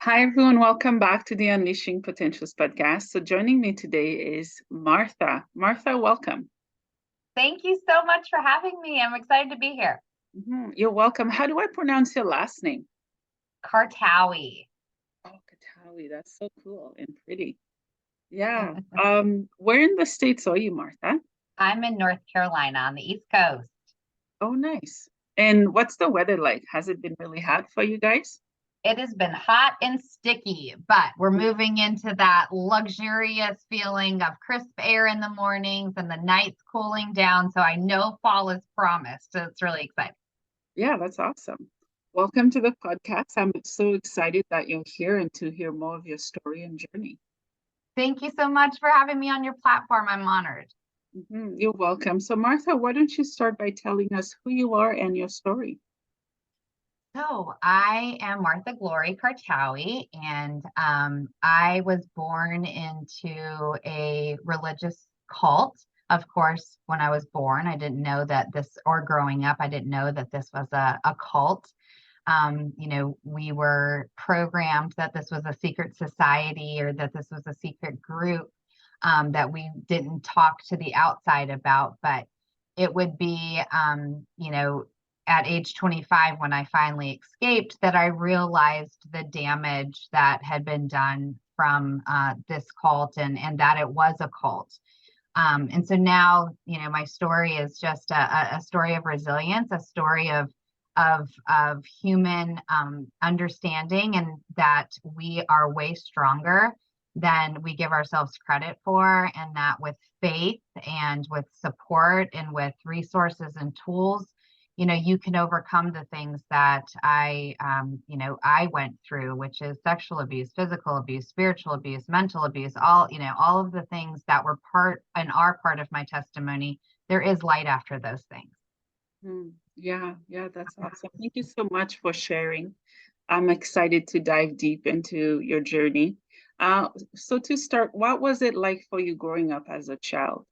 Hi, everyone. Welcome back to the Unleashing Potentials podcast. So, joining me today is Martha. Martha, welcome. Thank you so much for having me. I'm excited to be here. You're welcome. How do I pronounce your last name? Kartaoui. Oh, Kartaoui. That's so cool and pretty. Yeah. Where in the States are you, Martha? I'm in North Carolina on the East Coast. Oh, nice. And what's the weather like? Has it been really hot for you guys? It has been hot and sticky, but we're moving into that luxurious feeling of crisp air in the mornings and the nights cooling down. So I know fall is promised. So it's really exciting. Yeah, that's awesome. Welcome to the podcast. I'm so excited that you're here and to hear more of your story and journey. Thank you so much for having me on your platform. I'm honored. You're welcome. So, Martha, why don't you start by telling us who you are and your story? So I am Martha Glory Kartaoui, and I was born into a religious cult. Of course, when I was born, I didn't know that this, or growing up, I didn't know that this was a cult. We were programmed that this was a secret society or that this was a secret group that we didn't talk to the outside about, but it would be, at age 25, when I finally escaped, that I realized the damage that had been done from this cult and that it was a cult. And so now, my story is just a story of resilience, a story of human understanding, and that we are way stronger than we give ourselves credit for, and that with faith and with support and with resources and tools, you can overcome the things that I went through, which is sexual abuse, physical abuse, spiritual abuse, mental abuse, all of the things that were part and are part of my testimony. There is light after those things. Yeah, that's awesome. Thank you so much for sharing. I'm excited to dive deep into your journey. So to start, what was it like for you growing up as a child?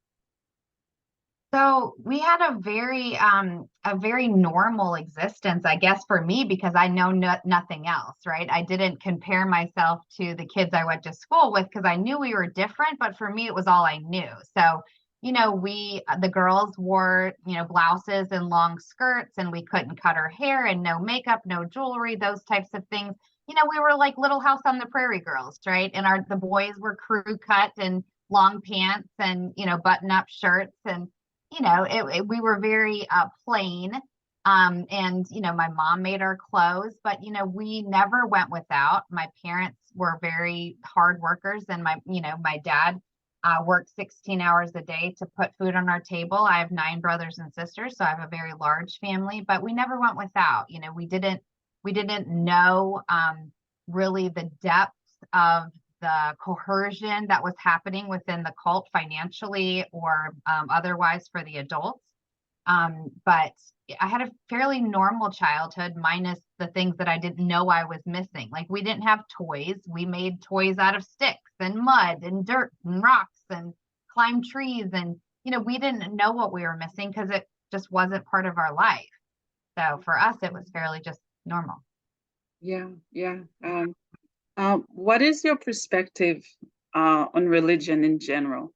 So we had a very normal existence, I guess, for me, because I know nothing else, right? I didn't compare myself to the kids I went to school with because I knew we were different, but for me, it was all I knew. So, the girls wore, blouses and long skirts, and we couldn't cut our hair, and no makeup, no jewelry, those types of things. We were like Little House on the Prairie girls, right? And the boys were crew cut and long pants and, button up shirts, and we were very plain. And my mom made our clothes, but we never went without. My parents were very hard workers, and my dad worked 16 hours a day to put food on our table. I have 9 brothers and sisters, so I have a very large family, but we never went without. We didn't know really the depth of the coercion that was happening within the cult, financially or otherwise, for the adults. But I had a fairly normal childhood, minus the things that I didn't know I was missing. Like, we didn't have toys. We made toys out of sticks and mud and dirt and rocks and climbed trees. And, we didn't know what we were missing because it just wasn't part of our life. So for us, it was fairly just normal. Yeah. What is your perspective on religion in general?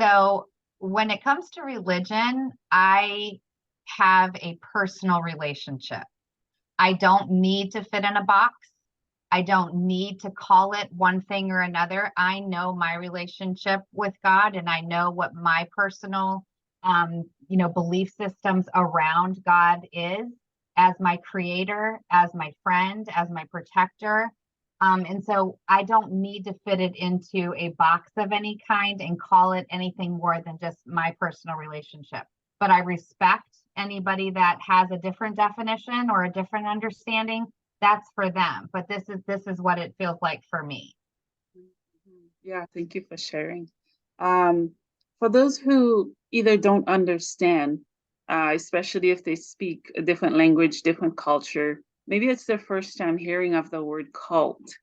So when it comes to religion, I have a personal relationship. I don't need to fit in a box. I don't need to call it one thing or another. I know my relationship with God, and I know what my personal, belief systems around God is, as my creator, as my friend, as my protector. And so I don't need to fit it into a box of any kind and call it anything more than just my personal relationship. But I respect anybody that has a different definition or a different understanding. That's for them. But this is what it feels like for me. Yeah, thank you for sharing. For those who either don't understand, especially if they speak a different language, different culture, maybe it's their first time hearing of the word cult.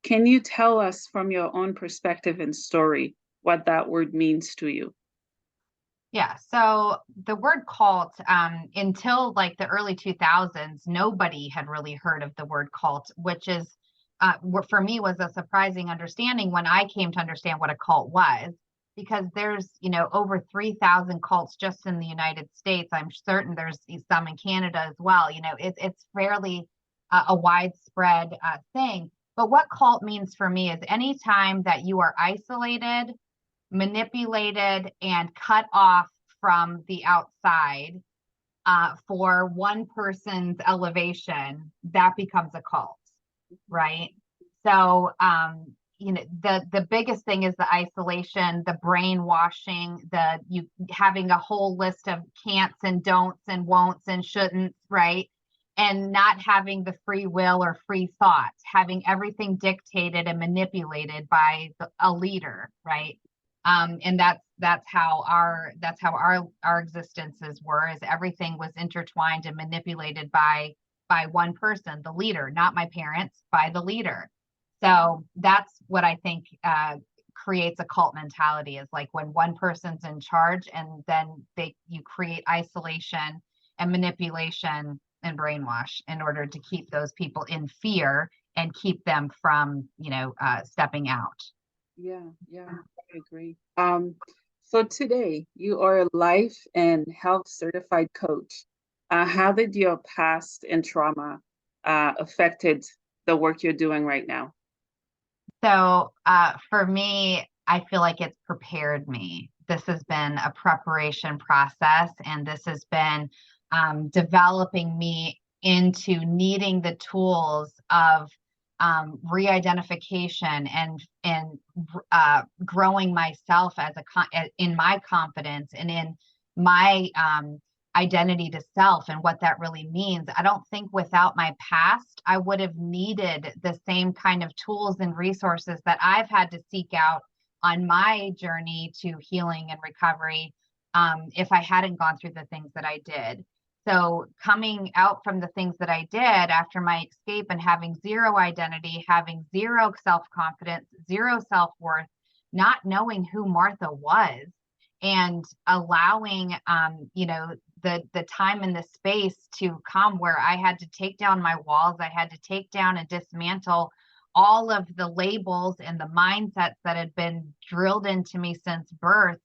Can you tell us from your own perspective and story what that word means to you? Yeah, so the word cult, until like the early 2000s, nobody had really heard of the word cult, which is, for me, was a surprising understanding when I came to understand what a cult was, because there's, over 3,000 cults just in the United States. I'm certain there's some in Canada as well. It's fairly a widespread thing. But what cult means for me is anytime that you are isolated, manipulated, and cut off from the outside for one person's elevation, that becomes a cult, right? So, the biggest thing is the isolation, the brainwashing, you having a whole list of can'ts and don'ts and won'ts and shouldn'ts, right? And not having the free will or free thought, having everything dictated and manipulated by a leader, right? And that's how our existences were, is everything was intertwined and manipulated by one person, the leader, not my parents, by the leader. So that's what I think creates a cult mentality, is like when one person's in charge, and then you create isolation and manipulation and brainwash in order to keep those people in fear and keep them from stepping out. Yeah, I agree. So today you are a life and health certified coach. How did your past and trauma affected the work you're doing right now? So for me, I feel like it's prepared me. This has been a preparation process, and this has been developing me into needing the tools of re-identification and growing myself in my confidence and in my identity to self and what that really means. I don't think without my past, I would have needed the same kind of tools and resources that I've had to seek out on my journey to healing and recovery, if I hadn't gone through the things that I did. So coming out from the things that I did after my escape and having zero identity, having zero self-confidence, zero self-worth, not knowing who Martha was, and allowing the time and the space to come where I had to take down my walls. I had to take down and dismantle all of the labels and the mindsets that had been drilled into me since birth,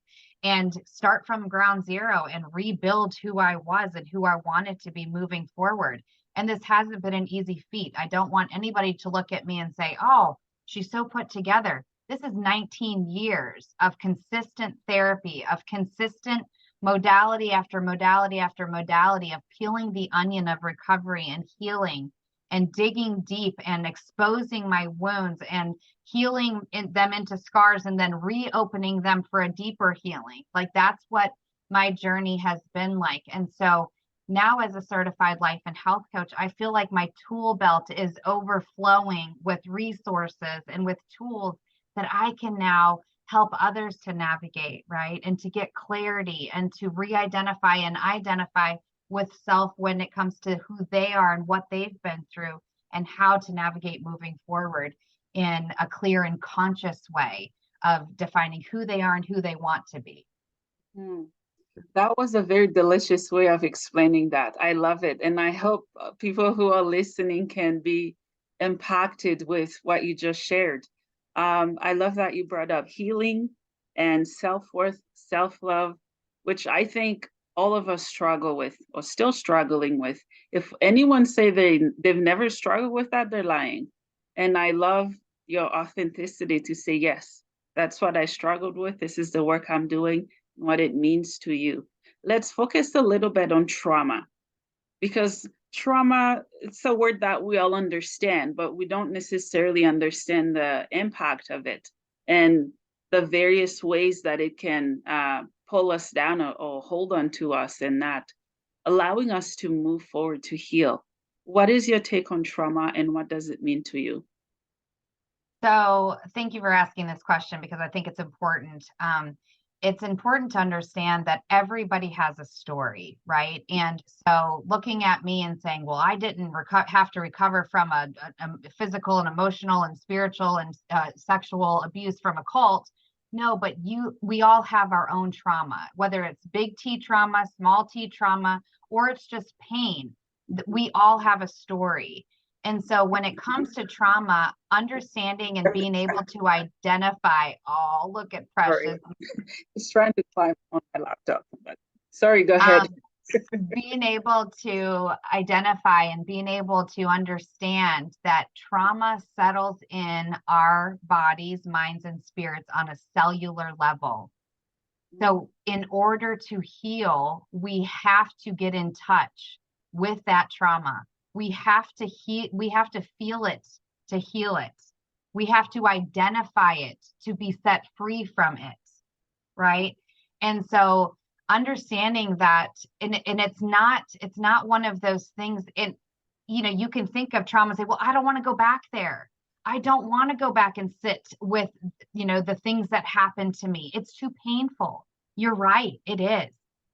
and start from ground zero and rebuild who I was and who I wanted to be moving forward. And this hasn't been an easy feat. I don't want anybody to look at me and say, oh, she's so put together. This is 19 years of consistent therapy, of consistent modality after modality after modality, of peeling the onion of recovery and healing and digging deep and exposing my wounds and healing them into scars and then reopening them for a deeper healing. Like, that's what my journey has been like. And so now, as a certified life and health coach, I feel like my tool belt is overflowing with resources and with tools that I can now help others to navigate, right? And to get clarity and to re-identify and identify with self when it comes to who they are and what they've been through, and how to navigate moving forward in a clear and conscious way of defining who they are and who they want to be. That was a very delicious way of explaining that. I love it. And I hope people who are listening can be impacted with what you just shared. I love that you brought up healing and self-worth, self-love, which I think all of us struggle with or still struggling with. If anyone say they've never struggled with that, they're lying. And I love your authenticity to say, yes, that's what I struggled with. This is the work I'm doing, what it means to you. Let's focus a little bit on trauma, because trauma, it's a word that we all understand, but we don't necessarily understand the impact of it and the various ways that it can pull us down or hold on to us, and not allowing us to move forward to heal. What is your take on trauma, and what does it mean to you? So thank you for asking this question, because I think it's important. It's important to understand that everybody has a story, right? And so looking at me and saying, well, I didn't have to recover from a physical and emotional and spiritual and sexual abuse from a cult, No, but we all have our own trauma, whether it's big T trauma, small T trauma, or it's just pain. We all have a story. And so when it comes to trauma, understanding and being able to identify, oh, look at Sorry, Precious. just trying to climb on my laptop. But sorry, go ahead. Um, being able to identify and being able to understand that trauma settles in our bodies, minds, and spirits on a cellular level. So in order to heal, we have to get in touch with that trauma. We have to feel it to heal it. We have to identify it to be set free from it, right? And so understanding that, and it's not one of those things. You can think of trauma and say, well, I don't want to go back there. I don't want to go back and sit with, the things that happened to me. It's too painful. You're right, it is.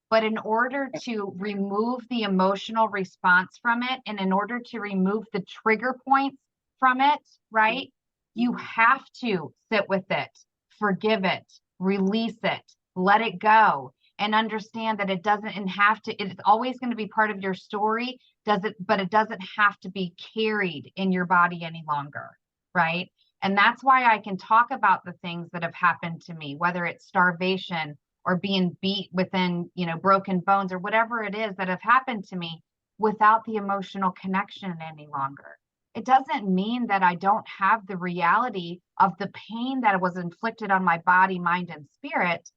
But in order to remove the emotional response from it, and in order to remove the trigger points from it, right, you have to sit with it, forgive it, release it, let it go, and understand that it's always going to be part of your story, but it doesn't have to be carried in your body any longer, right? And that's why I can talk about the things that have happened to me, whether it's starvation or being beat within, broken bones or whatever it is that have happened to me, without the emotional connection any longer. It doesn't mean that I don't have the reality of the pain that was inflicted on my body, mind, and spirit.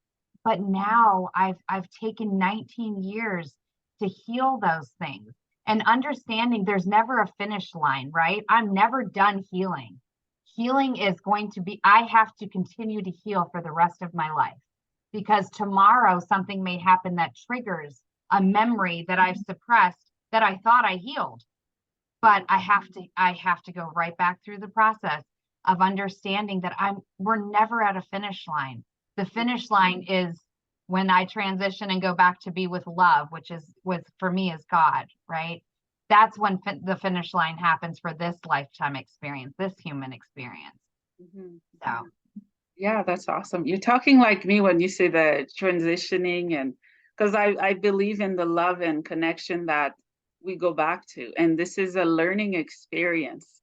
But now I've taken 19 years to heal those things, and understanding there's never a finish line, right? I'm never done healing. Healing is going to be, I have to continue to heal for the rest of my life, because tomorrow something may happen that triggers a memory that I've suppressed that I thought I healed. But I have to go right back through the process of understanding that we're never at a finish line. The finish line is when I transition and go back to be with love, which is for me is God, right? That's when the finish line happens for this lifetime experience, this human experience. So Yeah, that's awesome. You're talking like me when you say the transitioning, and because I believe in the love and connection that we go back to. And this is a learning experience.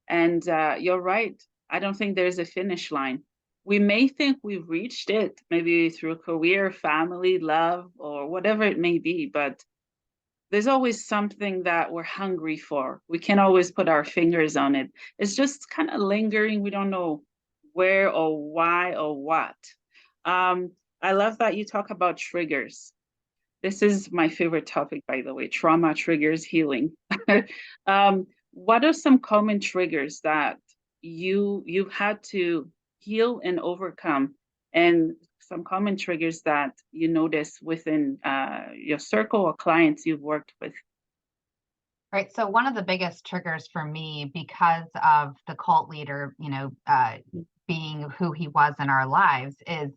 And you're right. I don't think there's a finish line. We may think we've reached it, maybe through career, family, love, or whatever it may be, but there's always something that we're hungry for. We can't always put our fingers on it. It's just kind of lingering. We don't know where or why or what. I love that you talk about triggers. This is my favorite topic, by the way, trauma triggers healing. What are some common triggers that you've had to heal and overcome, and some common triggers that you notice within your circle or clients you've worked with? right. So one of the biggest triggers for me, because of the cult leader, being who he was in our lives, is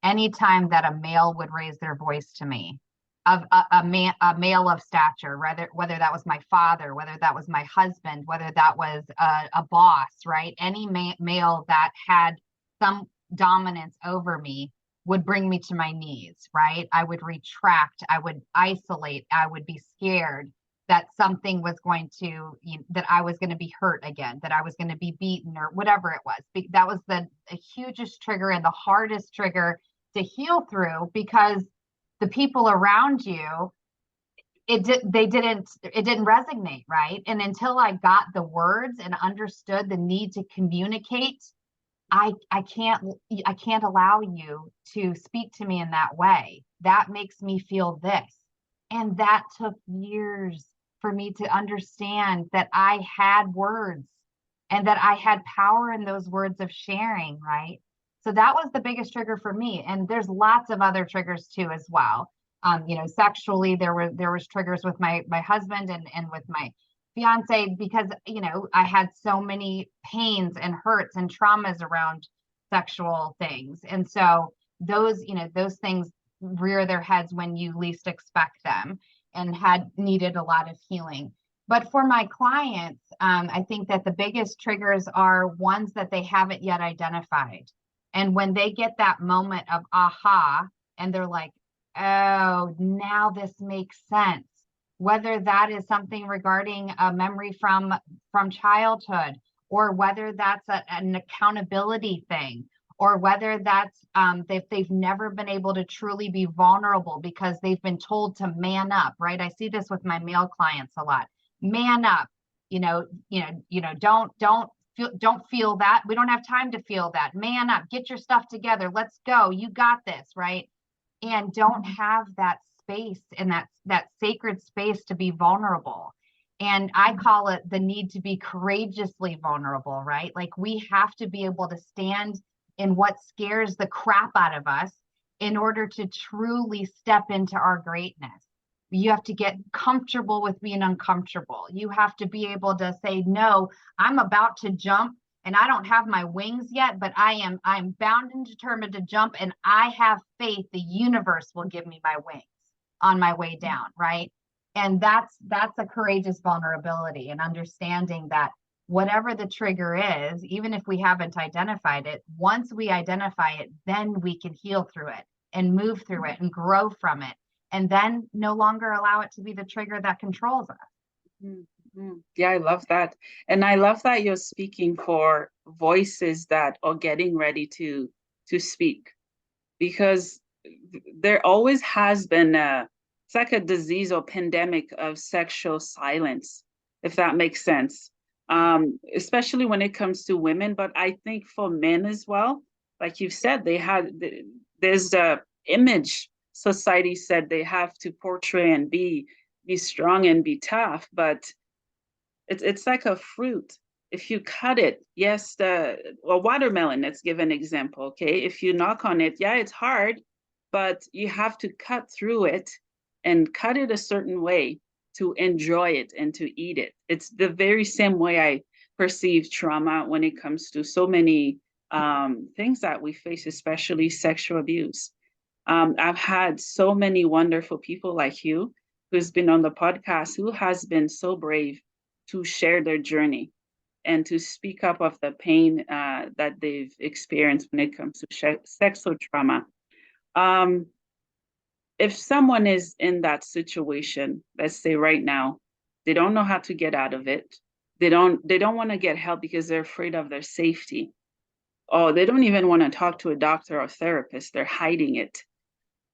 anytime that a male would raise their voice to me, of a male of stature, whether that was my father, whether that was my husband, whether that was a boss, right? Any male that had some dominance over me would bring me to my knees, right? I would retract, I would isolate, I would be scared that something was going to, that I was going to be hurt again, that I was going to be beaten or whatever it was. That was the hugest trigger and the hardest trigger to heal through, because the people around you, it didn't resonate, right? And until I got the words and understood the need to communicate, I can't allow you to speak to me in that way. That makes me feel this. And that took years for me to understand that I had words and that I had power in those words of sharing, right? So that was the biggest trigger for me. And there's lots of other triggers too as well. Sexually, there was triggers with my husband and with my fiance, because I had so many pains and hurts and traumas around sexual things. And so those things rear their heads when you least expect them, and had needed a lot of healing. But for my clients, I think that the biggest triggers are ones that they haven't yet identified. And when they get that moment of aha, and they're like, oh, now this makes sense, whether that is something regarding a memory from childhood, or whether that's an accountability thing, or whether that's they've never been able to truly be vulnerable because they've been told to man up, right? I see this with my male clients a lot. Man up, don't feel that. We don't have time to feel that. Man up, get your stuff together. Let's go. You got this, right? And don't have that space and that sacred space to be vulnerable. And I call it the need to be courageously vulnerable, right? Like we have to be able to stand in what scares the crap out of us in order to truly step into our greatness. You have to get comfortable with being uncomfortable. You have to be able to say, no, I'm about to jump and I don't have my wings yet, but I'm bound and determined to jump, and I have faith the universe will give me my wings on my way down, right? And that's a courageous vulnerability, and understanding that whatever the trigger is, even if we haven't identified it, once we identify it, then we can heal through it and move through it and grow from it, and then no longer allow it to be the trigger that controls us. Mm-hmm. Yeah, I love that. And I love that you're speaking for voices that are getting ready to speak, because there always has been it's like a disease or pandemic of sexual silence, if that makes sense. Especially when it comes to women, but I think for men as well, like you said, there's the image society said they have to portray and be strong and be tough, but it's like a fruit. If you cut it, yes, a watermelon, let's give an example, okay? If you knock on it, yeah, it's hard, but you have to cut through it and cut it a certain way to enjoy it and to eat it. It's the very same way I perceive trauma when it comes to so many things that we face, especially sexual abuse. I've had so many wonderful people like you who's been on the podcast, who has been so brave to share their journey and to speak up of the pain that they've experienced when it comes to sexual trauma. Um, if someone is in that situation, let's say right now, they don't know how to get out of it. They don't want to get help because they're afraid of their safety. Or they don't even want to talk to a doctor or therapist. They're hiding it.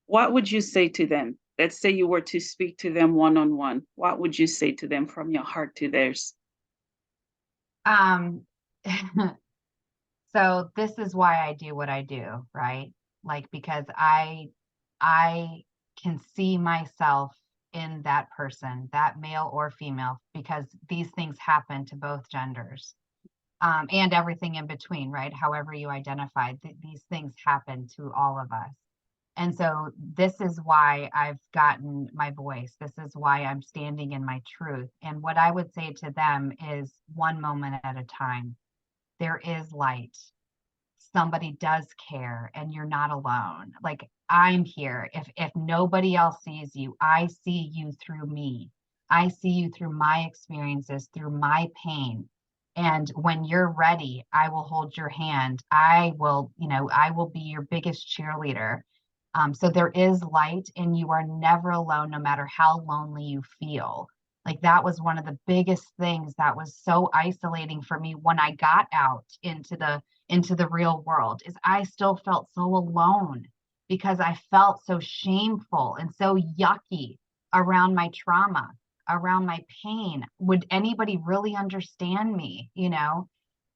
What would you say to them? Let's say you were to speak to them one-on-one. What would you say to them from your heart to theirs? Um, so this is why I do what I do, right? Like, because I can see myself in that person, that male or female, because these things happen to both genders, and everything in between, right? However you identify, these things happen to all of us. And so this is why I've gotten my voice. This is why I'm standing in my truth. And what I would say to them is one moment at a time. There is light. Somebody does care, and you're not alone. Like, I'm here. If nobody else sees you, I see you through me. I see you through my experiences, through my pain. And when you're ready, I will hold your hand. I will be your biggest cheerleader. So there is light, and you are never alone, no matter how lonely you feel. Like, that was one of the biggest things that was so isolating for me when I got out into the real world, is I still felt so alone because I felt so shameful and so yucky around my trauma, around my pain. Would anybody really understand me,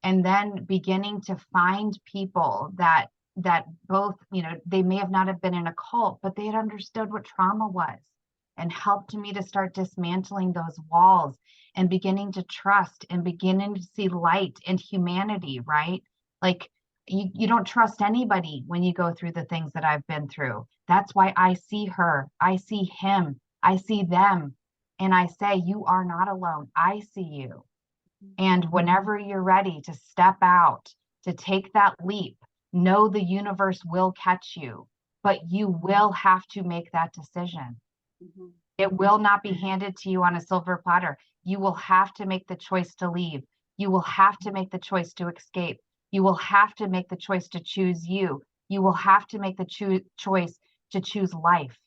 And then beginning to find people that both, they may have not have been in a cult, but they had understood what trauma was and helped me to start dismantling those walls and beginning to trust and beginning to see light and humanity, right? Like, you don't trust anybody when you go through the things that I've been through. That's why I see her, I see him, I see them, and I say, you are not alone. I see you. And whenever you're ready to step out, to take that leap, know the universe will catch you, but you will have to make that decision. Mm-hmm. It will not be handed to you on a silver platter. You will have to make the choice to leave. You will have to make the choice to escape. You will have to make the choice to choose you. You will have to make the choice to choose life.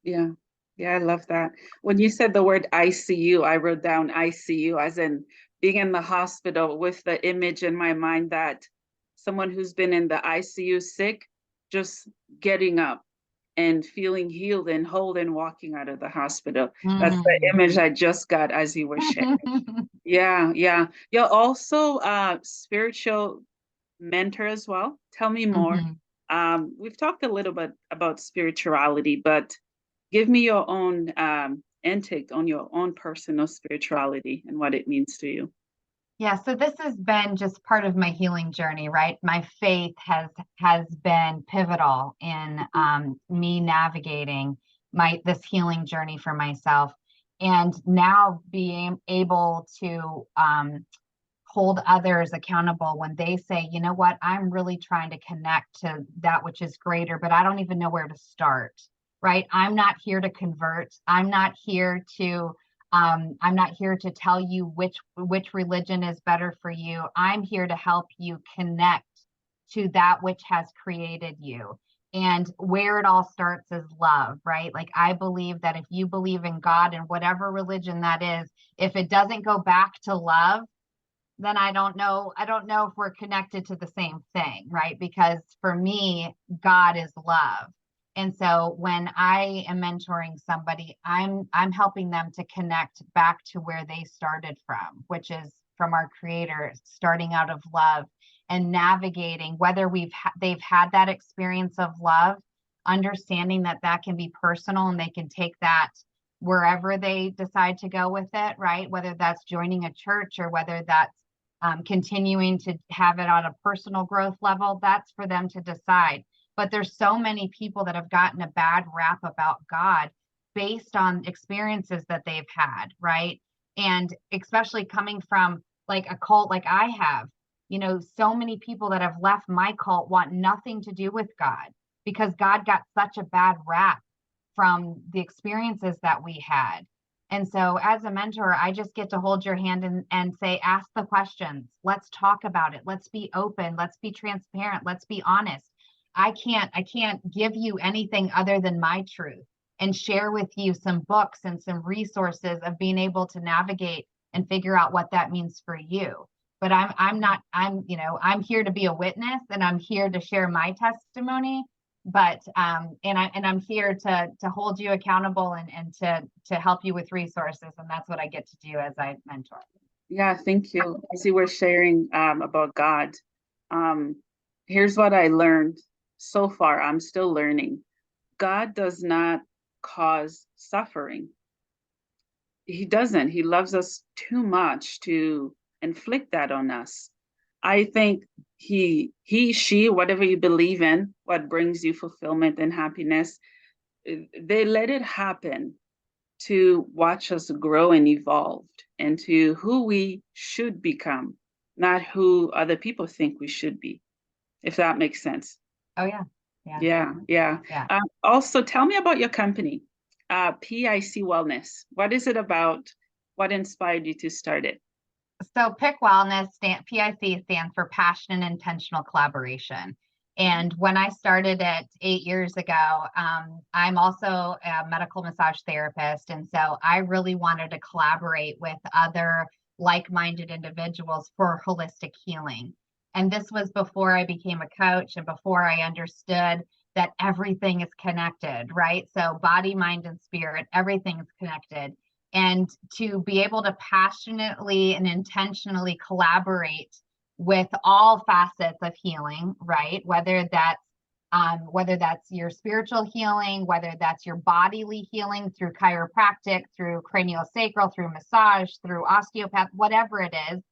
Yeah. Yeah, I love that. When you said the word ICU, I wrote down ICU as in being in the hospital with the image in my mind that someone who's been in the ICU sick, just getting up and feeling healed and whole and walking out of the hospital. That's the Mm. image I just got as you were sharing. Yeah, yeah. You're also a spiritual mentor as well. Tell me more. Mhm. We've talked a little bit about spirituality, but give me your own intake on your own personal spirituality and what it means to you. Yeah, so this has been just part of my healing journey, right? My faith has been pivotal in me navigating my this healing journey for myself, and now being able to hold others accountable when they say, you know what, I'm really trying to connect to that which is greater, but I don't even know where to start, right? I'm not here to convert. I'm not here to tell you which religion is better for you. I'm here to help you connect to that which has created you. And where it all starts is love, right? Like I believe that if you believe in God and whatever religion that is, if it doesn't go back to love, then I don't know if we're connected to the same thing, right? Because for me, God is love. And so when I am mentoring somebody, I'm helping them to connect back to where they started from, which is from our creator, starting out of love and navigating whether they've had that experience of love, understanding that that can be personal and they can take that wherever they decide to go with it, right? Whether that's joining a church or whether that's continuing to have it on a personal growth level, that's for them to decide. But there's so many people that have gotten a bad rap about God based on experiences that they've had, right? And especially coming from like a cult like I have, you know, so many people that have left my cult want nothing to do with God because God got such a bad rap from the experiences that we had. And so as a mentor, I just get to hold your hand and say, ask the questions. Let's talk about it. Let's be open. Let's be transparent. Let's be honest. I can't give you anything other than my truth and share with you some books and some resources of being able to navigate and figure out what that means for you. But I'm not, you know, I'm here to be a witness and I'm here to share my testimony, but I'm here to hold you accountable and to help you with resources, and that's what I get to do as I mentor. Yeah, thank you. As you were sharing about God, um, here's what I learned so far. I'm still learning. God does not cause suffering. He doesn't. He loves us too much to inflict that on us. I think she, whatever you believe in, what brings you fulfillment and happiness, they let it happen to watch us grow and evolve into who we should become, not who other people think we should be, if that makes sense. Oh yeah, yeah, Yeah, yeah. yeah. Also, tell me about your company, PIC Wellness. What is it about? What inspired you to start it? So PIC Wellness, PIC stands for Passion and Intentional Collaboration. And when I started it 8 years ago, I'm also a medical massage therapist. And so I really wanted to collaborate with other like-minded individuals for holistic healing. And this was before I became a coach and before I understood that everything is connected, right? So body, mind, and spirit, everything is connected, and to be able to passionately and intentionally collaborate with all facets of healing, right? Whether that's your spiritual healing, whether that's your bodily healing through chiropractic, through craniosacral, through massage, through osteopath, whatever it is.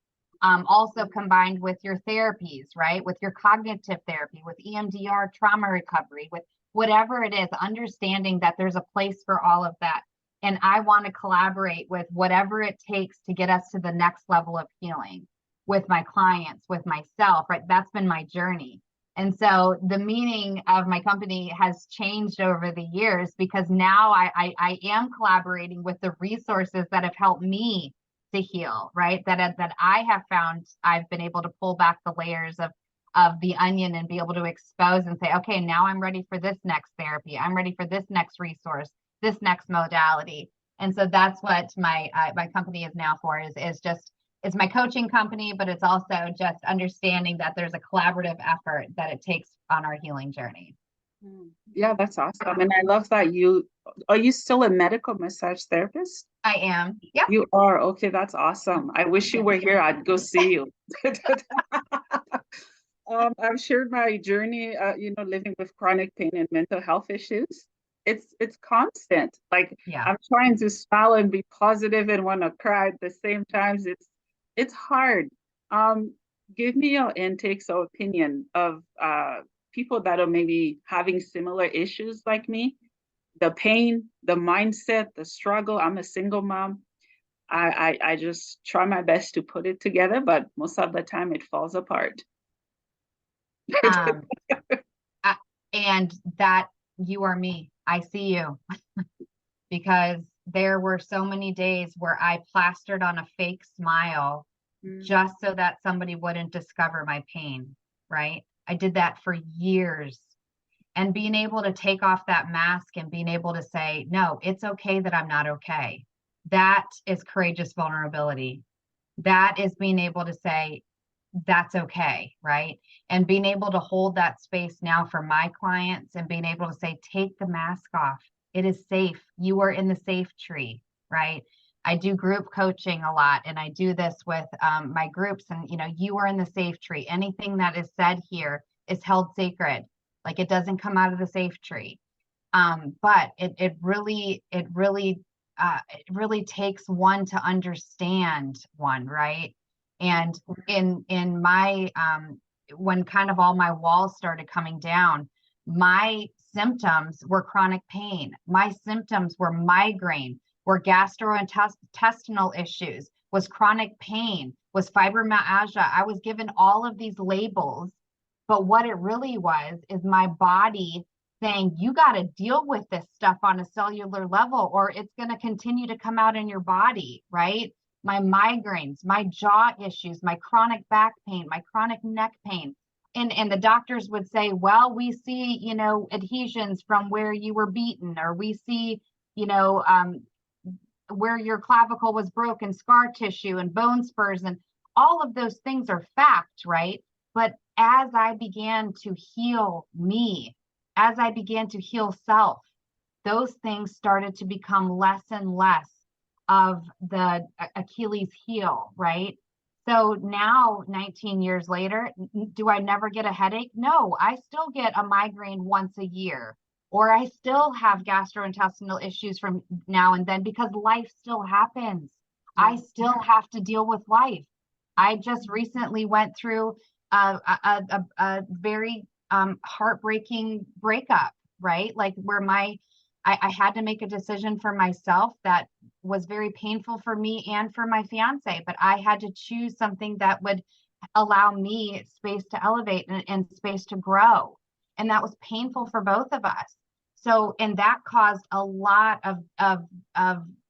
Also combined with your therapies, right? With your cognitive therapy, with EMDR, trauma recovery, with whatever it is, understanding that there's a place for all of that. And I want to collaborate with whatever it takes to get us to the next level of healing with my clients, with myself, right? That's been my journey. And so the meaning of my company has changed over the years because now I am collaborating with the resources that have helped me to heal, right? That I have found I've been able to pull back the layers of the onion and be able to expose and say, okay, now I'm ready for this next therapy. I'm ready for this next resource, this next modality. And so that's what my company is now for, is just, it's my coaching company, but it's also just understanding that there's a collaborative effort that it takes on our healing journey. Yeah, that's awesome. And I love that are you still a medical massage therapist? I am. Yep. You are. Okay, that's awesome. I wish you were here. I'd go see you. I've shared my journey, living with chronic pain and mental health issues. It's constant. Like, Yeah. I'm trying to smile and be positive and want to cry at the same time. It's hard. Give me your intakes or opinion of people that are maybe having similar issues like me, the pain, the mindset, the struggle. I'm a single mom. I just try my best to put it together, but most of the time it falls apart. Um, and that you are me. I see you. Because there were so many days where I plastered on a fake smile just so that somebody wouldn't discover my pain, right? I did that for years. And being able to take off that mask and being able to say, no, it's okay that I'm not okay. That is courageous vulnerability. That is being able to say, that's okay, right? And being able to hold that space now for my clients and being able to say, take the mask off. It is safe. You are in the safe tree, right? I do group coaching a lot, and I do this with my groups, and you are in the safe tree. Anything that is said here is held sacred. Like, it doesn't come out of the safe tree. But it really takes one to understand one, right? And in my when kind of all my walls started coming down, my symptoms were chronic pain. My symptoms were migraine, were gastrointestinal issues, was chronic pain, was fibromyalgia. I was given all of these labels, but what it really was is my body saying, you got to deal with this stuff on a cellular level, or it's going to continue to come out in your body, right? My migraines, my jaw issues, my chronic back pain, my chronic neck pain. And the doctors would say, well, we see, adhesions from where you were beaten, or we see, where your clavicle was broken, scar tissue and bone spurs, and all of those things are fact, right? But as I began to heal me, as I began to heal self, those things started to become less and less of the Achilles heel, right? So now, 19 years later, do I never get a headache? No, I still get a migraine once a year, or I still have gastrointestinal issues from now and then, because life still happens. I still have to deal with life. I just recently went through a very heartbreaking breakup, right? Like, where I had to make a decision for myself that was very painful for me and for my fiance, but I had to choose something that would allow me space to elevate and space to grow. And that was painful for both of us. So, and that caused a lot of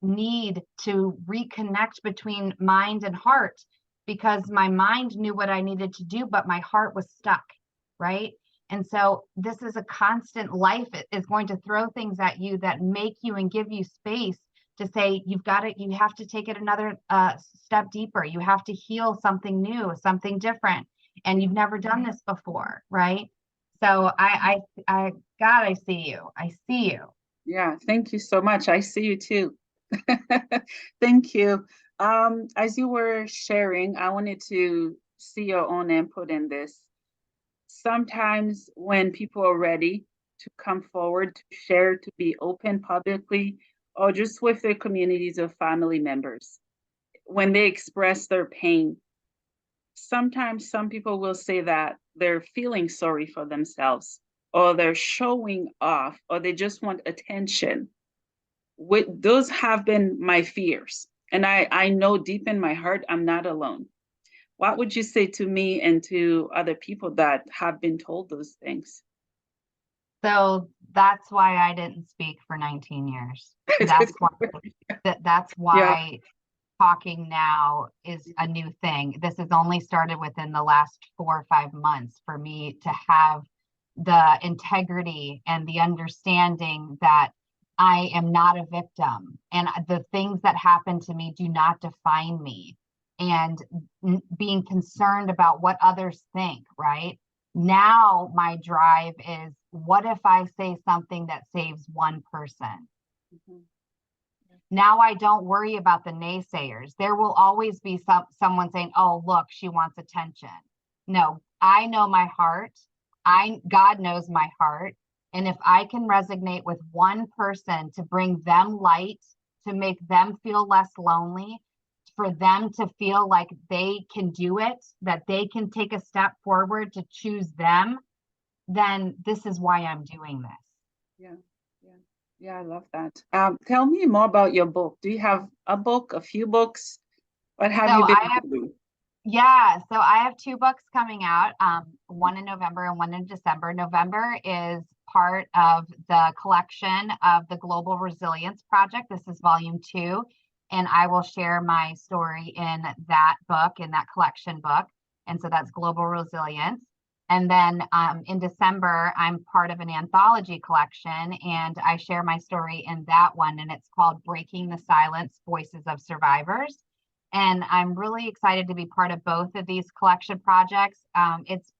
need to reconnect between mind and heart, because my mind knew what I needed to do, but my heart was stuck, right? And so this is a constant. Life is going to throw things at you that make you and give you space to say, you have to take it another step deeper. You have to heal something new, something different. And you've never done this before, right? So God, I see you. I see you. Yeah, thank you so much. I see you too. Thank you. As you were sharing, I wanted to see your own input in this. Sometimes when people are ready to come forward, to share, to be open publicly, or just with their communities of family members, when they express their pain, sometimes some people will say that they're feeling sorry for themselves, or they're showing off, or they just want attention. Those have been my fears. And I know deep in my heart, I'm not alone. What would you say to me and to other people that have been told those things? So that's why I didn't speak for 19 years. That's why Yeah. talking now is a new thing. This has only started within the last 4 or 5 months for me to have the integrity and the understanding that I am not a victim and the things that happen to me do not define me, and being concerned about what others think, right? Now my drive is, what if I say something that saves one person? Mhm. Now I don't worry about the naysayers. There will always be someone saying, "Oh, look, she wants attention." No, I know my heart. God knows my heart. And if I can resonate with one person to bring them light, to make them feel less lonely, for them to feel like they can do it, that they can take a step forward to choose them, then this is why I'm doing this. Yeah, yeah, yeah, I love that. Tell me more about your book. Do you have a book, a few books? What have So you been I have reading? Yeah, so I have 2 books coming out, one in November and one in December. November is part of the collection of the Global Resilience Project. This is volume 2, and I will share my story in that book, in that collection book. And so that's Global Resilience. And then in December, I'm part of an anthology collection, and I share my story in that one, and it's called Breaking the Silence: Voices of Survivors. And I'm really excited to be part of both of these collection projects.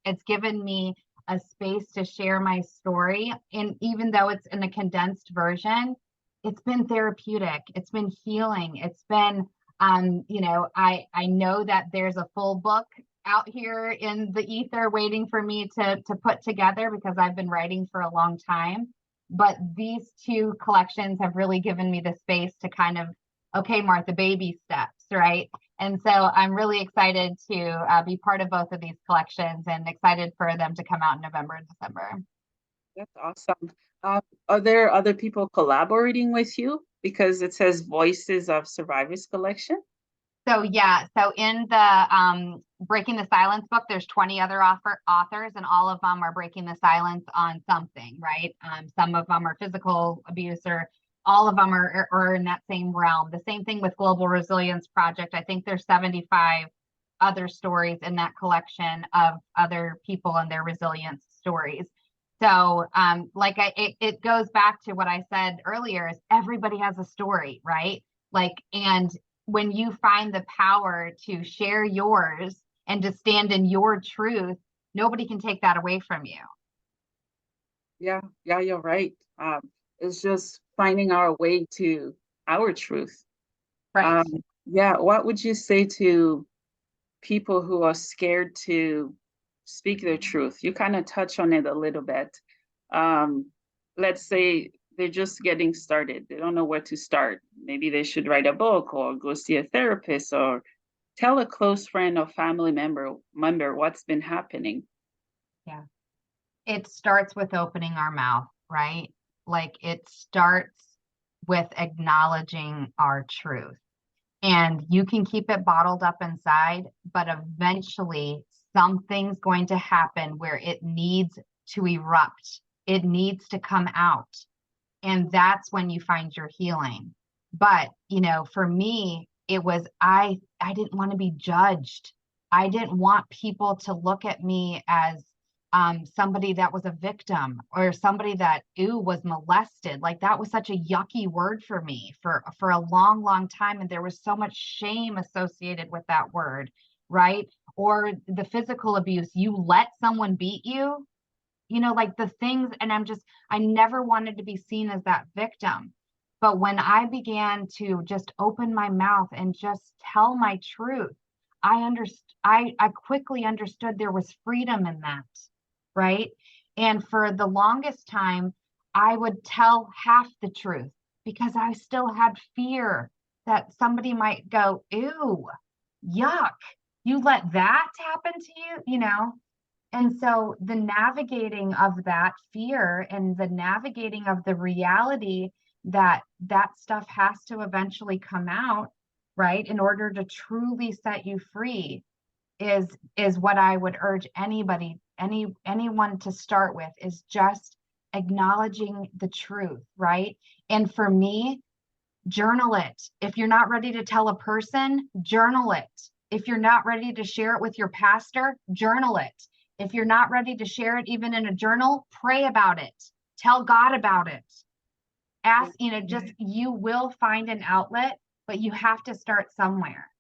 It's given me a space to share my story, and even though it's in a condensed version, it's been therapeutic. It's been healing. It's been, I know that there's a full book out here in the ether waiting for me to put together, because I've been writing for a long time. But these 2 collections have really given me the space to kind of, okay, Martha, baby steps, right? And so I'm really excited to be part of both of these collections, and excited for them to come out in November and December. That's awesome. Are there other people collaborating with you? Because it says Voices of Survivors Collection. So yeah, so in the Breaking the Silence book, there's 20 other authors, and all of them are breaking the silence on something, right? Some of them are physical abuse, or all of them are in that same realm. The same thing with Global Resilience Project. I think there's 75 other stories in that collection of other people and their resilience stories. So it goes back to what I said earlier, is everybody has a story, right? Like, and when you find the power to share yours and to stand in your truth, nobody can take that away from you. Yeah, yeah, you're right. It's just finding our way to our truth. Right. Um, yeah, what would you say to people who are scared to speak their truth? You kind of touch on it a little bit. Um, let's say they're just getting started. They don't know where to start. Maybe they should write a book or go see a therapist or tell a close friend or family member what's been happening. Yeah. It starts with opening our mouth, right? Like, it starts with acknowledging our truth. And you can keep it bottled up inside, but eventually something's going to happen where it needs to erupt. It needs to come out. And that's when you find your healing. But, for me, it was, I didn't want to be judged. I didn't want people to look at me as somebody that was a victim, or somebody that was molested. Like, that was such a yucky word for me for a long, long time, and there was so much shame associated with that word, right? Or the physical abuse. You let someone beat you, like the things, and I never wanted to be seen as that victim. But when I began to just open my mouth and just tell my truth, I quickly understood there was freedom in that, right? And for the longest time, I would tell half the truth, because I still had fear that somebody might go, "Ew, yuck, you let that happen to you." And so the navigating of that fear, and the navigating of the reality that that stuff has to eventually come out, right, in order to truly set you free, is what I would urge anyone to start with, is just acknowledging the truth, right? And for me, journal it. If you're not ready to tell a person, journal it. If you're not ready to share it with your pastor, journal it. If you're not ready to share it even in a journal, pray about it. Tell God about it. Ask, just you will find an outlet, but you have to start somewhere.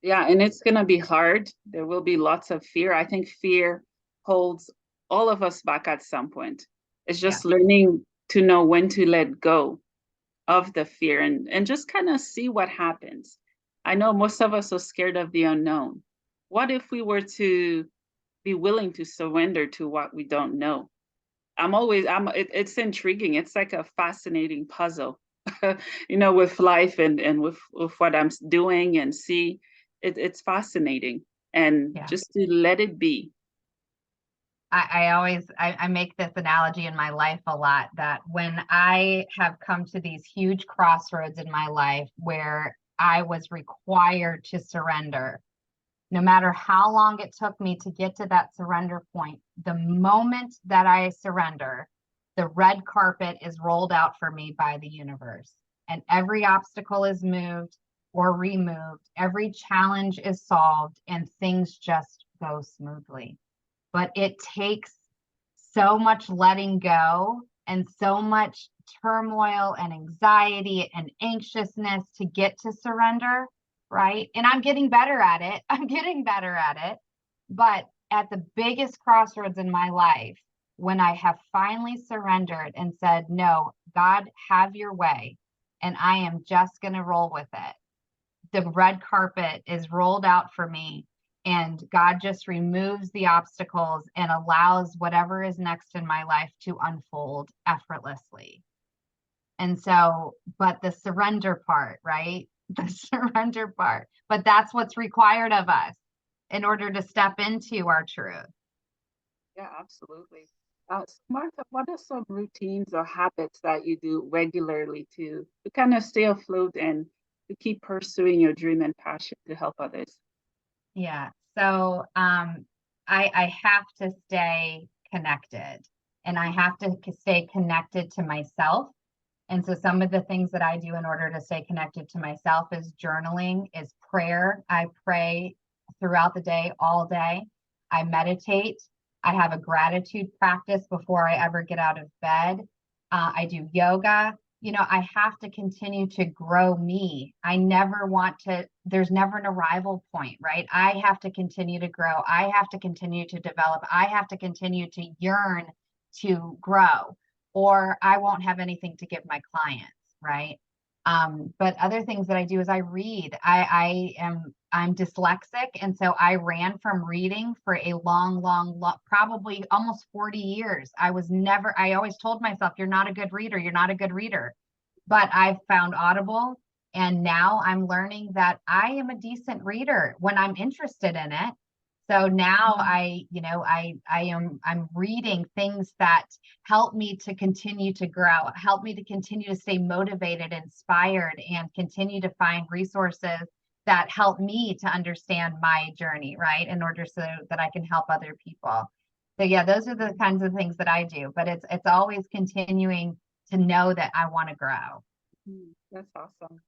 Yeah, and it's going to be hard. There will be lots of fear. I think fear holds all of us back at some point. It's just learning to know when to let go of the fear and just kind of see what happens. I know most of us are scared of the unknown. What if we were to be willing to surrender to what we don't know? It's intriguing. It's like a fascinating puzzle, with life and with what I'm doing and see. It's fascinating, and just to let it be. I make this analogy in my life a lot, that when I have come to these huge crossroads in my life where I was required to surrender, no matter how long it took me to get to that surrender point, the moment that I surrender, the red carpet is rolled out for me by the universe, and every obstacle is moved or removed. Every challenge is solved, and things just go smoothly. But it takes so much letting go and so much turmoil and anxiety and anxiousness to get to surrender, right? And I'm getting better at it. But at the biggest crossroads in my life, when I have finally surrendered and said, no, God, have your way, and I am just going to roll with it, the red carpet is rolled out for me, and God just removes the obstacles and allows whatever is next in my life to unfold effortlessly. And so, but the surrender part, right? The surrender part, but that's what's required of us in order to step into our truth. Yeah, absolutely. So Martha, what are some routines or habits that you do regularly to kind of stay afloat and to keep pursuing your dream and passion to help others? Yeah. So I have to stay connected, and I have to stay connected to myself. And so some of the things that I do in order to stay connected to myself is journaling, is prayer. I pray throughout the day, all day. I meditate. I have a gratitude practice before I ever get out of bed. I do yoga. I have to continue to grow me. I never want to, there's never an arrival point, right? I have to continue to grow. I have to continue to develop. I have to continue to yearn to grow, or I won't have anything to give my clients, right? But other things that I do is I read. I'm dyslexic, and so I ran from reading for a long, probably almost 40 years. I always told myself, you're not a good reader, you're not a good reader. But I've found Audible, and now I'm learning that I am a decent reader when I'm interested in it. So now I'm reading things that help me to continue to grow, help me to continue to stay motivated, inspired, and continue to find resources that help me to understand my journey, right? In order so that I can help other people. So yeah, those are the kinds of things that I do, but it's always continuing to know that I want to grow. That's awesome.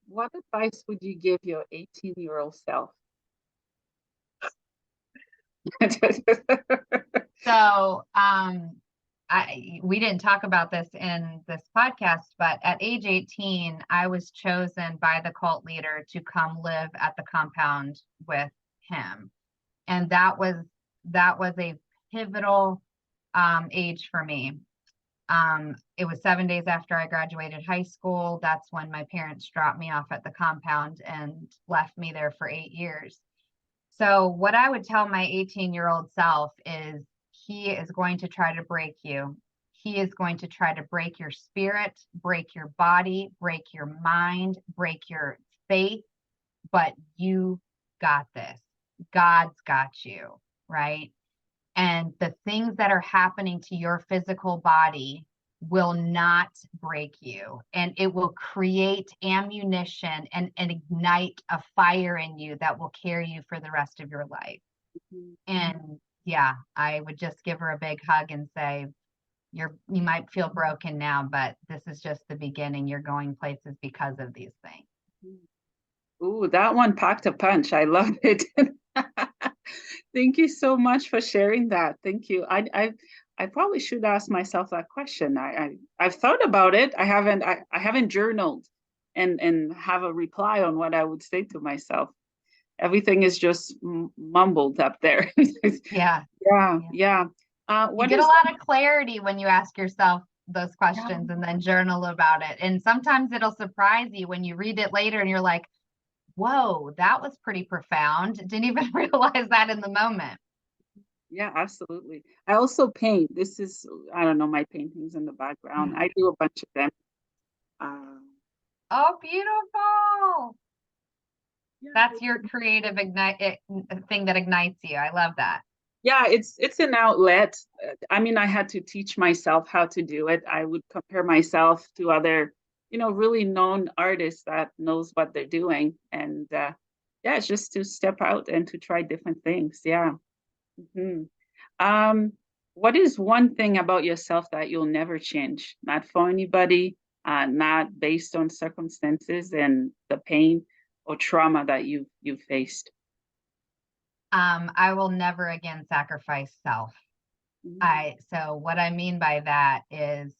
What advice would you give your 18-year-old self? So we didn't talk about this in this podcast, but at age 18, I was chosen by the cult leader to come live at the compound with him. And that was a pivotal age for me. It was 7 days after I graduated high school. That's when my parents dropped me off at the compound and left me there for 8 years. So what I would tell my 18-year-old self is, he is going to try to break you. He is going to try to break your spirit, break your body, break your mind, break your faith, but you got this. God's got you, right? And the things that are happening to your physical body will not break you, and it will create ammunition and ignite a fire in you that will carry you for the rest of your life. And yeah, I would just give her a big hug and say, You might feel broken now, but this is just the beginning. You're going places because of these things. Ooh, that one packed a punch. I love it. Thank you so much for sharing that. Thank you. I probably should ask myself that question. I've thought about it. I haven't journaled and have a reply on what I would say to myself. Everything is just mumbled up there. Yeah. Yeah, yeah. You What get a is lot of clarity when you ask yourself those yeah, questions and then journal about it. And sometimes it'll surprise you when you read it later and you're like, whoa, that was pretty profound. Didn't even realize that in the moment. yeah, absolutely. I also paint. This is, I don't know, my paintings in the background. I do a bunch of them. Um, Oh, beautiful. yeah, That's your creative thing that ignites you. I love that. yeah, it's an outlet. I mean, I had to teach myself how to do it. I would compare myself to other, really known artists that knows what they're doing, and yeah, it's just to step out and to try different things. Yeah. Mhm. Um, what is one thing about yourself that you'll never change? Not for anybody, not based on circumstances and the pain or trauma that you've faced. I will never again sacrifice self. Mhm. So what I mean by that is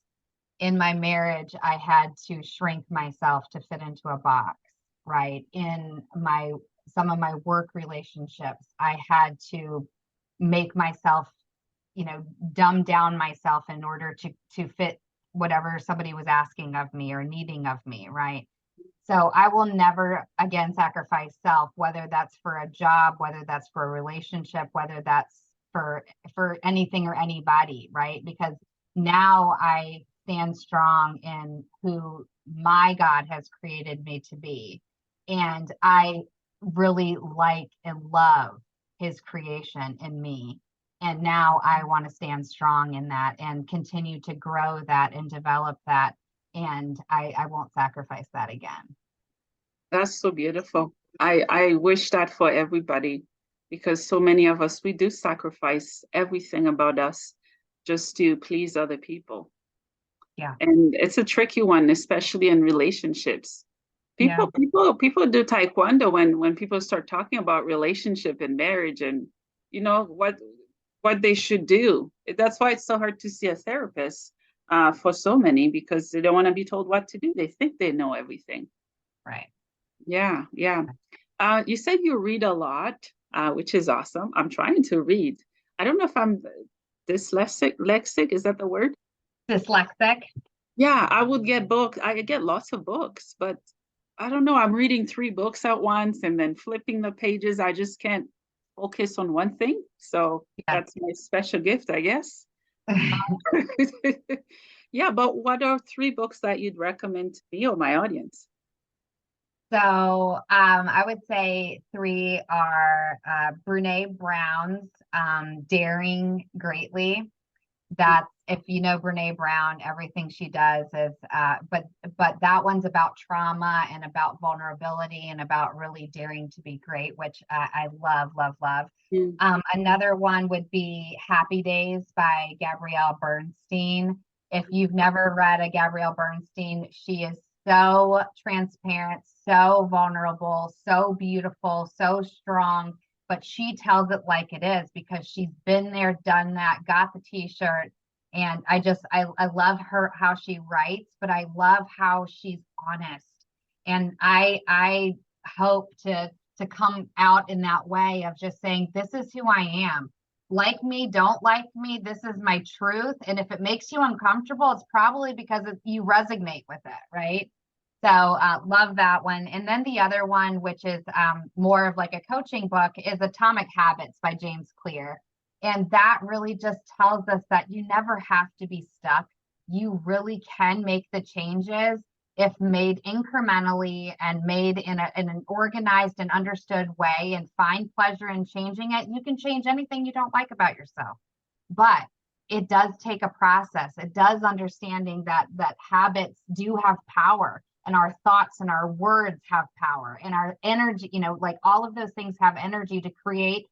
in my marriage, I had to shrink myself to fit into a box, right? In my some of my work relationships, I had to make myself, dumb down myself in order to fit whatever somebody was asking of me or needing of me, right? So I will never again sacrifice self, whether that's for a job, whether that's for a relationship, whether that's for anything or anybody, right? Because now I stand strong in who my God has created me to be. And I really like and love his creation in me. And now I want to stand strong in that and continue to grow that and develop that. And I won't sacrifice that again. That's so beautiful. I wish that for everybody because so many of us, we do sacrifice everything about us just to please other people. Yeah. And it's a tricky one, especially in relationships. Yeah. People do taekwondo when people start talking about relationship and marriage and you know what they should do. That's why it's so hard to see a therapist for so many because they don't want to be told what to do. They think they know everything. Right. Yeah, yeah. You said you read a lot, which is awesome. I'm trying to read. I don't know if I'm dyslexic. Lexic, is that the word? Dyslexic. Yeah, I would get books. I get lots of books, but I don't know. I'm reading three books at once and then flipping the pages. I just can't focus on one thing. So Yeah. that's my special gift, I guess. Yeah, but what are three books that you'd recommend to me or my audience? I would say three are Brene Brown's Daring Greatly. That's if you know Brene Brown, everything she does is but that one's about trauma and about vulnerability and about really daring to be great, which I love, love, love. Mm. Another one would be Happy Days by Gabrielle Bernstein. If you've never read a Gabrielle Bernstein, she is so transparent, so vulnerable, so beautiful, so strong, but she tells it like it is because she's been there, done that, got the t-shirt. And I love her how she writes, but I love how she's honest. And I hope to come out in that way of just saying, this is who I am. Like me, don't like me. This is my truth. And if it makes you uncomfortable, it's probably because you resonate with it, right? So love that one. And then the other one, which is more of like a coaching book, is Atomic Habits by James Clear. And that really just tells us that you never have to be stuck. You really can make the changes if made incrementally and made in an organized and understood way and find pleasure in changing it. You can change anything you don't like about yourself. But it does take a process. It does understanding that habits do have power and our thoughts and our words have power and our energy, like all of those things have energy to create,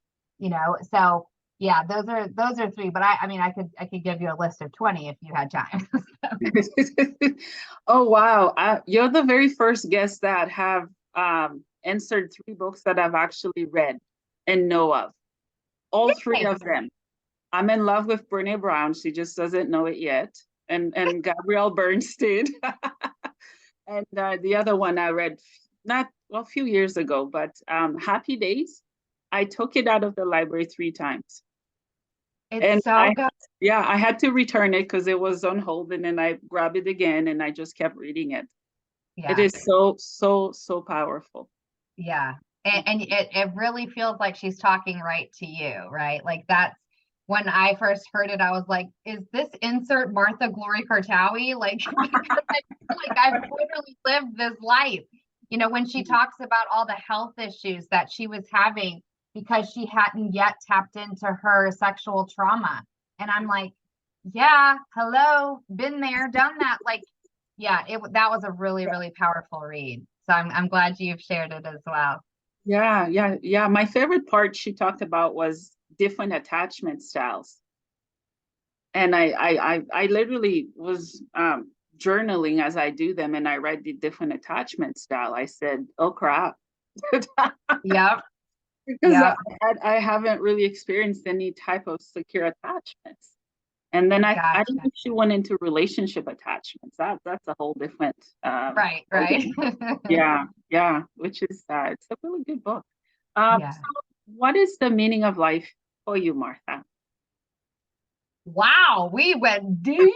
so Yeah, those are three, but I mean I could give you a list of 20 if you had time. Oh wow. You're the very first guest that have answered three books that I've actually read and know of. All three Yay. of them. I'm in love with Brene Brown. She just doesn't know it yet. And Gabrielle Bernstein. And the other one I read not well, a few years ago, but Happy Days. I took it out of the library three times. It's And so good. yeah, I had to return it because it was on hold, and then I grabbed it again and I just kept reading it. It Yeah. is so, so, so powerful. Yeah. And it really feels like she's talking right to you, right? Like that's when I first heard it, I was like, is this insert Martha Glory Kartaoui? Like, because I feel like I've literally lived this life. You know, when she talks about all the health issues that she was having because she hadn't yet tapped into her sexual trauma. And I'm like, yeah, hello, been there, done that. Like, yeah, that was a really, really powerful read. So I'm glad you've shared it as well. Yeah, yeah, yeah. My favorite part she talked about was different attachment styles. And I literally was journaling as I do them, and I read the different attachment style. I said, "Oh crap," Yep. because Yep. I haven't really experienced any type of secure attachments. And then I don't Gotcha. think she went into relationship attachments. That's a whole different Right, whole right. different yeah, yeah, which is it's a really good book. Yeah. So what is the meaning of life for you, Martha? Wow, we went deep.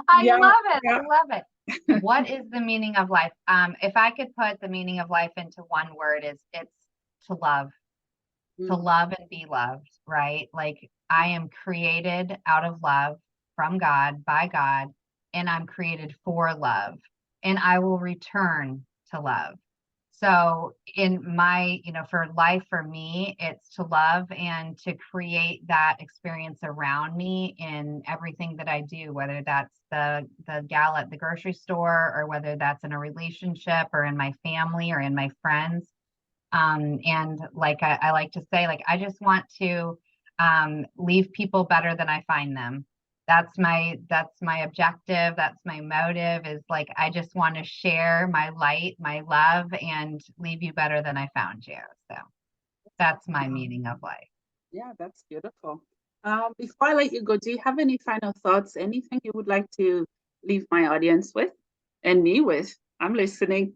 I Yeah, love it. I yeah. love it. What is the meaning of life? If I could put the meaning of life into one word, is it's to love, to Mm, love and be loved, right? Like I am created out of love from God, by God, and I'm created for love, and I will return to love. So in my, for life for me, it's to love and to create that experience around me in everything that I do, whether that's the gal at the grocery store or whether that's in a relationship or in my family or in my friends. And like I like to say, like I just want to leave people better than I find them. That's my objective. That's my motive is like I just want to share my light, my love, and leave you better than I found you. So that's my meaning of life. yeah, that's beautiful. Before I let you go, do you have any final thoughts? Anything you would like to leave my audience with and me with? I'm listening.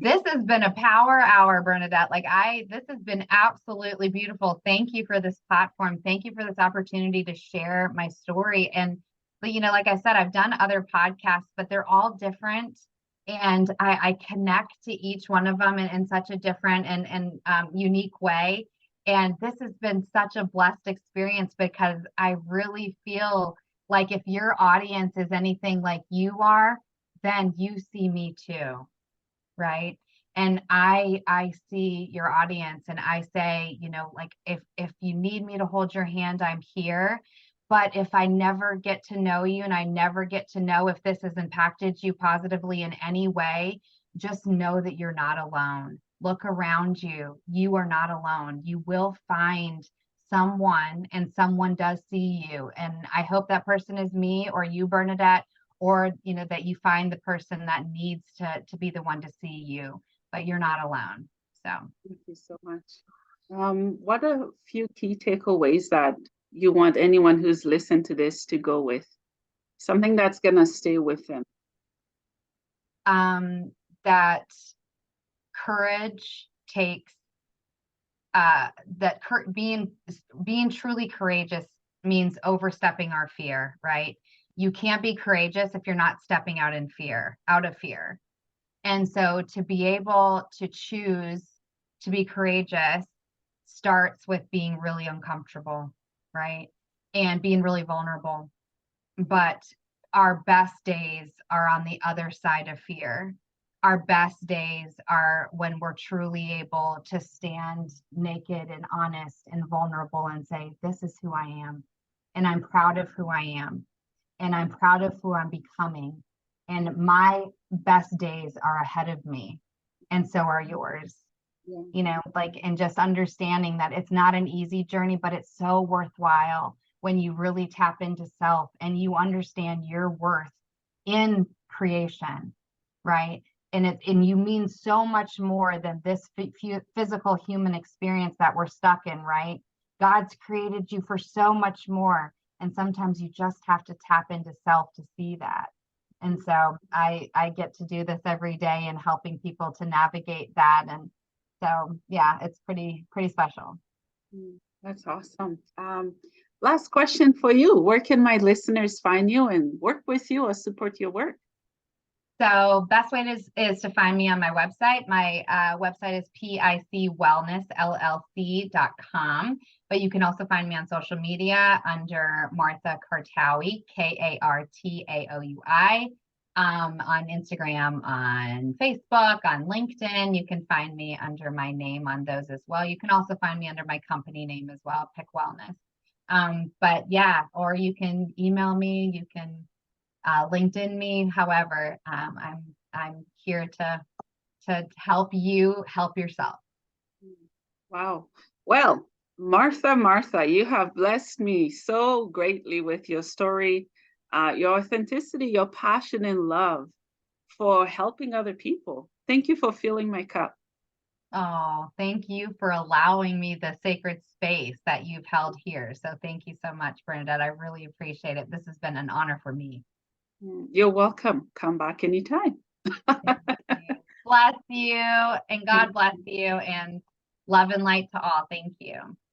This has been a power hour, Bernadette. This has been absolutely beautiful. Thank you for this platform. Thank you for this opportunity to share my story. But like I said, I've done other podcasts, but they're all different. And I connect to each one of them in such a different and unique way. And this has been such a blessed experience because I really feel like if your audience is anything like you are, then you see me too, right? And I see your audience and I say, like if you need me to hold your hand, I'm here. But if I never get to know you and I never get to know if this has impacted you positively in any way, just know that you're not alone. Look around you. You are not alone. You will find someone and someone does see you. And I hope that person is me or you, Bernadette, or that you find the person that needs to be the one to see you, but you're not alone. So Thank you so much. What are a few key takeaways that you want anyone who's listened to this to go with? Something that's gonna stay with them. that courage takes that being truly courageous means overstepping our fear, right? You can't be courageous if you're not stepping out of fear. And so to be able to choose to be courageous starts with being really uncomfortable, right? And being really vulnerable. But our best days are on the other side of fear. Our best days are when we're truly able to stand naked and honest and vulnerable and say, this is who I am. And I'm proud of who I am. And I'm proud of who I'm becoming. And my best days are ahead of me. And so are yours. Yeah. like, and just understanding that it's not an easy journey, but it's so worthwhile when you really tap into self and you understand your worth in creation, right? And you mean so much more than this physical human experience that we're stuck in, right? God's created you for so much more. And sometimes you just have to tap into self to see that. And so I get to do this every day and helping people to navigate that. And so yeah, it's pretty special. That's awesome. Last question for you. Where can my listeners find you and work with you or support your work? So best way is to find me on my website. My website is PIC Wellness LLC.com. But you can also find me on social media under Martha Kartaoui, Kartaoui, on Instagram, on Facebook, on LinkedIn. You can find me under my name on those as well. You can also find me under my company name as well, PIC Wellness. But yeah, or you can email me. You can LinkedIn me. However, I'm here to help you help yourself. Wow. Well, Martha, you have blessed me so greatly with your story, your authenticity, your passion and love for helping other people. Thank you for filling my cup. Oh, thank you for allowing me the sacred space that you've held here. So thank you so much, Bernadette. I really appreciate it. This has been an honor for me. You're welcome. Come back anytime. Thank you. Bless you and God bless you and love and light to all. Thank you.